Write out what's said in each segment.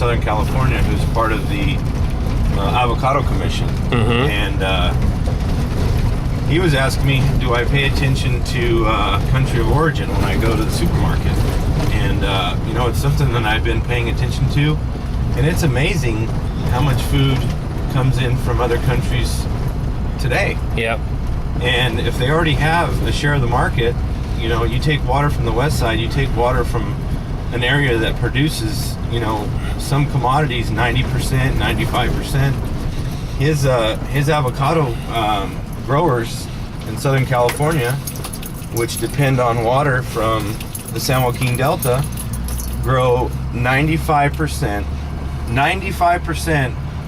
Southern California who's part of the Avocado Commission, and he was asking me, do I pay attention to country of origin when I go to the supermarket? And you know, it's something that I've been paying attention to, and it's amazing how much food comes in from other countries today. Yep. And if they already have a share of the market, you know, you take water from the west side, you take water from an area that produces, you know, some commodities 90%, 95%. His avocado growers in Southern California, which depend on water from the San Joaquin Delta, grow 95%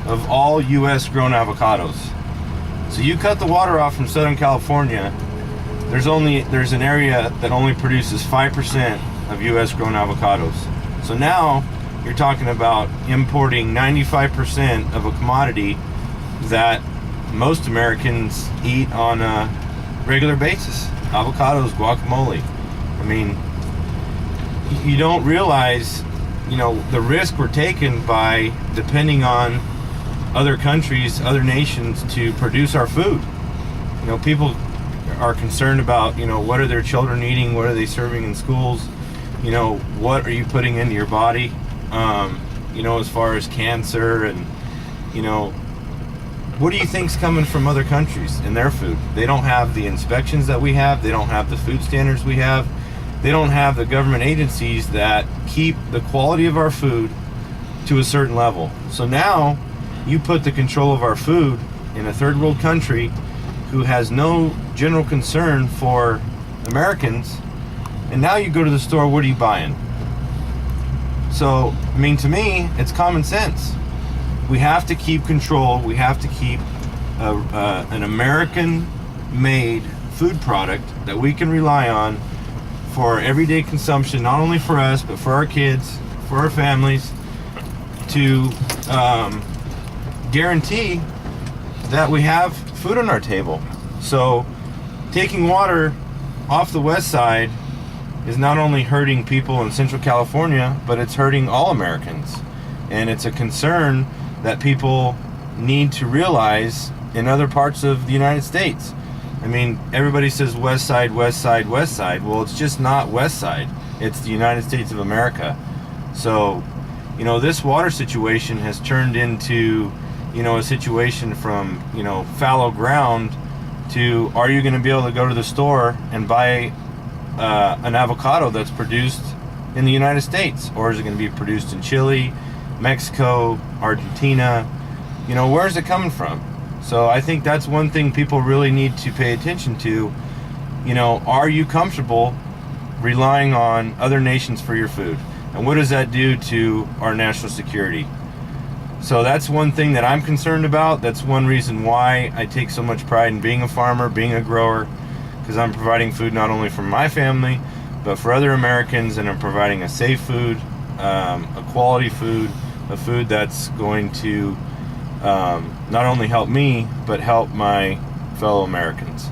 of all U.S. grown avocados. So you cut the water off from Southern California, there's an area that only produces 5% of U.S. grown avocados. So now you're talking about importing 95% of a commodity that most Americans eat on a regular basis. Avocados, guacamole. I mean, you don't realize, you know, the risk we're taking by depending on other countries, other nations to produce our food. You know, people are concerned about, you know, what are their children eating, what are they serving in schools, you know, what are you putting into your body, you know, as far as cancer, and, you know, what do you think's coming from other countries in their food? They don't have the inspections that we have, they don't have the food standards we have, they don't have the government agencies that keep the quality of our food to a certain level. So now you put the control of our food in a third world country who has no general concern for Americans, and now you go to the store, what are you buying? So, I mean, to me, it's common sense. We have to keep control. We have to keep an American-made food product that we can rely on for everyday consumption, not only for us, but for our kids, for our families, to guarantee that we have food on our table. So taking water off the west side is not only hurting people in Central California, but it's hurting all Americans. And it's a concern that people need to realize in other parts of the United States. I mean, everybody says west side, west side, west side. Well, it's just not west side. It's the United States of America. So, you know, this water situation has turned into, you know, a situation from, you know, fallow ground to, are you going to be able to go to the store and buy an avocado that's produced in the United States? Or is it going to be produced in Chile, Mexico, Argentina? You know, where's it coming from? So I think that's one thing people really need to pay attention to. You know, are you comfortable relying on other nations for your food? And what does that do to our national security? So that's one thing that I'm concerned about. That's one reason why I take so much pride in being a farmer, being a grower, because I'm providing food not only for my family, but for other Americans, and I'm providing a safe food, a quality food, a food that's going to not only help me, but help my fellow Americans.